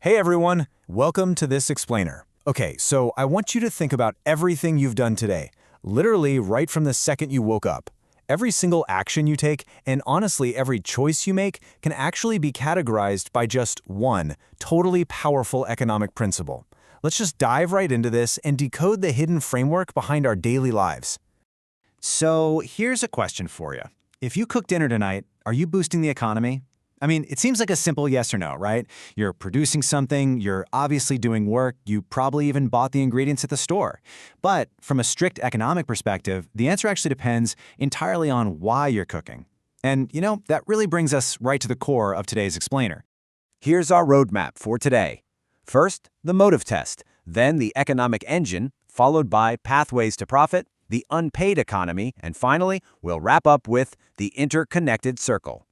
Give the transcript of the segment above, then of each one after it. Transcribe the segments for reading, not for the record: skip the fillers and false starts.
Hey everyone, welcome to This Explainer. Okay, so I want you to think about everything you've done today, literally right from the second you woke up. Every single action you take, and honestly every choice you make, can actually be categorized by just one totally powerful economic principle. Let's just dive right into this and decode the hidden framework behind our daily lives. So here's a question for you. If you cook dinner tonight, are you boosting the economy? I mean, it seems like a simple yes or no, right? You're producing something, you're obviously doing work, you probably even bought the ingredients at the store. But from a strict economic perspective, the answer actually depends entirely on why you're cooking. And, that really brings us right to the core of today's explainer. Here's our roadmap for today. First, the motive test, then the economic engine, followed by pathways to profit, the unpaid economy, and finally, we'll wrap up with the interconnected circle.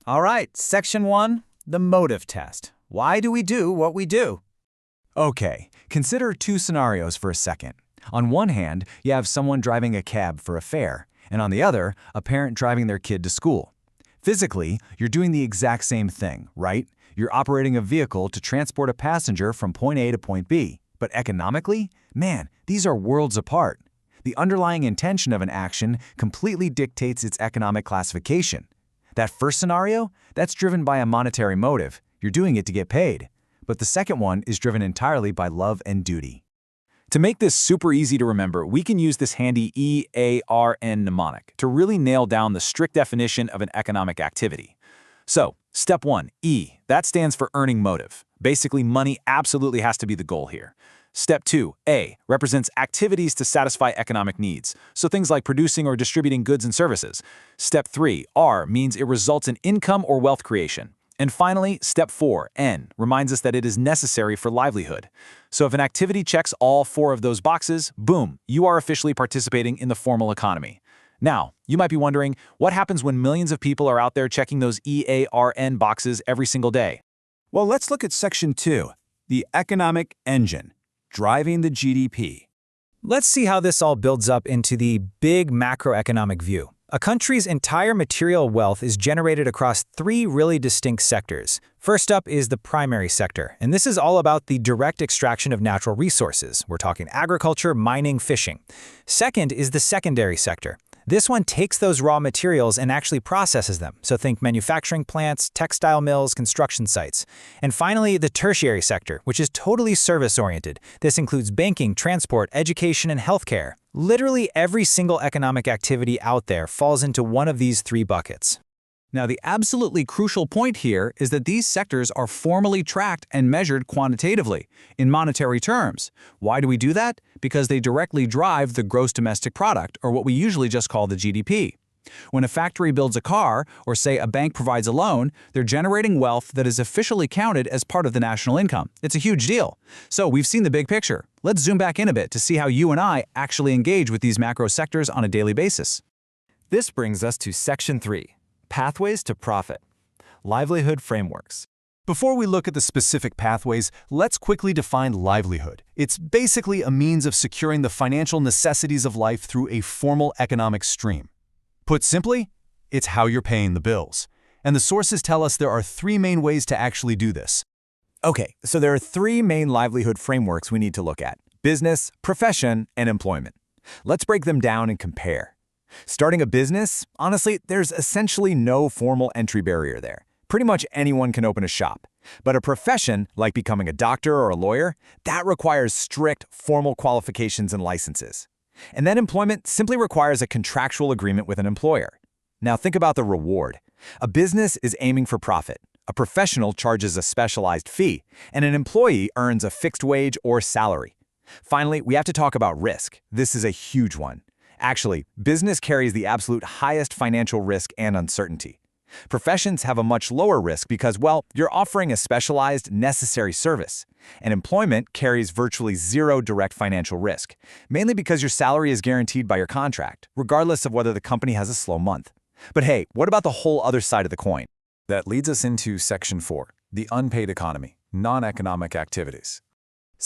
All right, section 1, the motive test. Why do we do what we do? Okay, consider two scenarios for a second. On one hand, you have someone driving a cab for a fare, and on the other, a parent driving their kid to school. Physically, you're doing the exact same thing, right? You're operating a vehicle to transport a passenger from point A to point B. But economically, man, these are worlds apart. The underlying intention of an action completely dictates its economic classification. That first scenario, that's driven by a monetary motive. You're doing it to get paid. But the second one is driven entirely by love and duty. To make this super easy to remember, we can use this handy EARN mnemonic to really nail down the strict definition of an economic activity. So, step 1, E, that stands for earning motive. Basically, money absolutely has to be the goal here. Step 2, A, represents activities to satisfy economic needs, so things like producing or distributing goods and services. Step 3, R, means it results in income or wealth creation. And finally, step 4, N, reminds us that it is necessary for livelihood. So if an activity checks all 4 of those boxes, boom, you are officially participating in the formal economy. Now, you might be wondering, what happens when millions of people are out there checking those EARN boxes every single day? Well, let's look at section 2, the economic engine. Driving the GDP. Let's see how this all builds up into the big macroeconomic view. A country's entire material wealth is generated across 3 really distinct sectors. First up is the primary sector, and this is all about the direct extraction of natural resources. We're talking agriculture, mining, fishing. Second is the secondary sector. This one takes those raw materials and actually processes them, so think manufacturing plants, textile mills, construction sites. And finally, the tertiary sector, which is totally service-oriented. This includes banking, transport, education, and healthcare. Literally every single economic activity out there falls into one of these 3 buckets. Now, the absolutely crucial point here is that these sectors are formally tracked and measured quantitatively, in monetary terms. Why do we do that? Because they directly drive the gross domestic product, or what we usually just call the GDP. When a factory builds a car, or say a bank provides a loan, they're generating wealth that is officially counted as part of the national income. It's a huge deal. So we've seen the big picture. Let's zoom back in a bit to see how you and I actually engage with these macro sectors on a daily basis. This brings us to section 3. Pathways to profit. Livelihood frameworks. Before we look at the specific pathways, let's quickly define livelihood. It's basically a means of securing the financial necessities of life through a formal economic stream. Put simply, it's how you're paying the bills. And the sources tell us there are 3 main ways to actually do this. Okay, so there are 3 main livelihood frameworks we need to look at: business, profession, and employment. Let's break them down and compare. Starting a business, honestly, there's essentially no formal entry barrier there. Pretty much anyone can open a shop. But a profession, like becoming a doctor or a lawyer, that requires strict formal qualifications and licenses. And then employment simply requires a contractual agreement with an employer. Now think about the reward. A business is aiming for profit. A professional charges a specialized fee, and an employee earns a fixed wage or salary. Finally, we have to talk about risk. This is a huge one. Actually, business carries the absolute highest financial risk and uncertainty. Professions have a much lower risk because, well, you're offering a specialized, necessary service. And employment carries virtually 0 direct financial risk, mainly because your salary is guaranteed by your contract, regardless of whether the company has a slow month. But hey, what about the whole other side of the coin? That leads us into section 4, the unpaid economy, non-economic activities.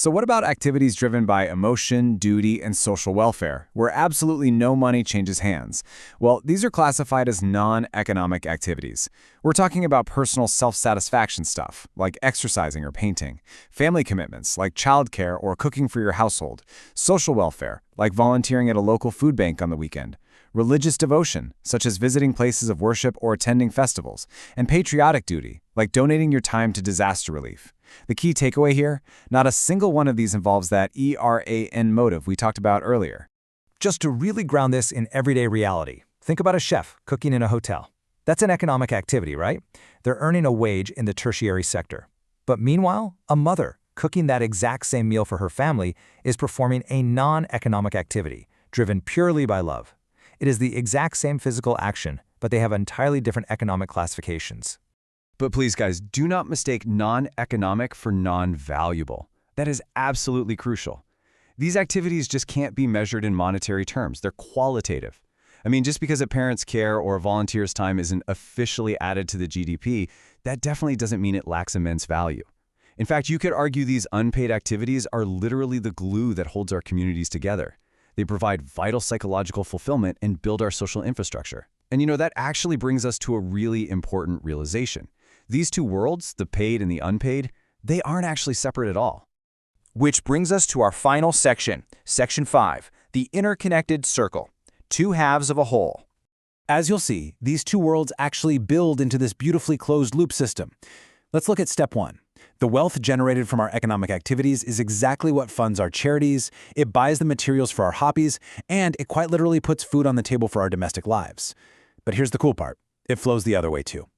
So what about activities driven by emotion, duty, and social welfare, where absolutely no money changes hands? Well, these are classified as non-economic activities. We're talking about personal self-satisfaction stuff, like exercising or painting, family commitments, like childcare or cooking for your household, social welfare, like volunteering at a local food bank on the weekend, religious devotion, such as visiting places of worship or attending festivals, and patriotic duty, like donating your time to disaster relief. The key takeaway here, not a single one of these involves that ERAN motive we talked about earlier. Just to really ground this in everyday reality, think about a chef cooking in a hotel. That's an economic activity, right? They're earning a wage in the tertiary sector. But meanwhile, a mother cooking that exact same meal for her family is performing a non-economic activity, driven purely by love. It is the exact same physical action, but they have entirely different economic classifications. But please, guys, do not mistake non-economic for non-valuable. That is absolutely crucial. These activities just can't be measured in monetary terms. They're qualitative. I mean, just because a parent's care or a volunteer's time isn't officially added to the GDP, that definitely doesn't mean it lacks immense value. In fact, you could argue these unpaid activities are literally the glue that holds our communities together. They provide vital psychological fulfillment and build our social infrastructure. And that actually brings us to a really important realization. These two worlds, the paid and the unpaid, they aren't actually separate at all. Which brings us to our final section, Section 5, the interconnected circle, two halves of a whole. As you'll see, these two worlds actually build into this beautifully closed loop system. Let's look at step 1. The wealth generated from our economic activities is exactly what funds our charities, it buys the materials for our hobbies, and it quite literally puts food on the table for our domestic lives. But here's the cool part. It flows the other way too.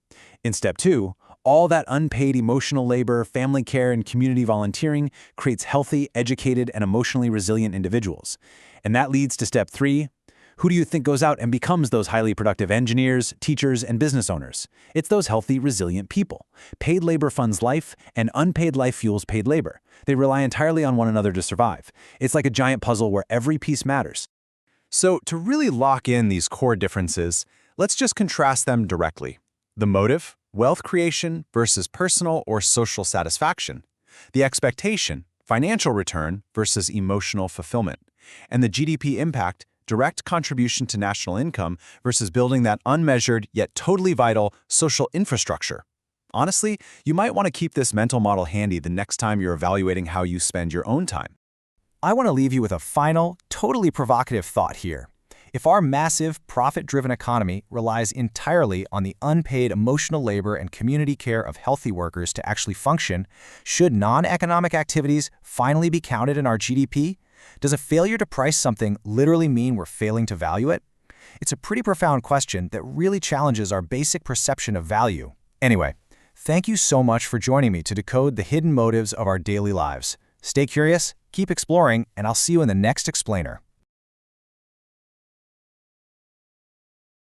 In step 2, all that unpaid emotional labor, family care, and community volunteering creates healthy, educated, and emotionally resilient individuals. And that leads to step 3. Who do you think goes out and becomes those highly productive engineers, teachers, and business owners? It's those healthy, resilient people. Paid labor funds life, and unpaid life fuels paid labor. They rely entirely on one another to survive. It's like a giant puzzle where every piece matters. So to really lock in these core differences, let's just contrast them directly. The motive, wealth creation versus personal or social satisfaction. The expectation, financial return versus emotional fulfillment. And the GDP impact, direct contribution to national income versus building that unmeasured yet totally vital social infrastructure. Honestly, you might want to keep this mental model handy the next time you're evaluating how you spend your own time. I want to leave you with a final, totally provocative thought here. If our massive, profit-driven economy relies entirely on the unpaid emotional labor and community care of healthy workers to actually function, should non-economic activities finally be counted in our GDP? Does a failure to price something literally mean we're failing to value it? It's a pretty profound question that really challenges our basic perception of value. Anyway, thank you so much for joining me to decode the hidden motives of our daily lives. Stay curious, keep exploring, and I'll see you in the next explainer.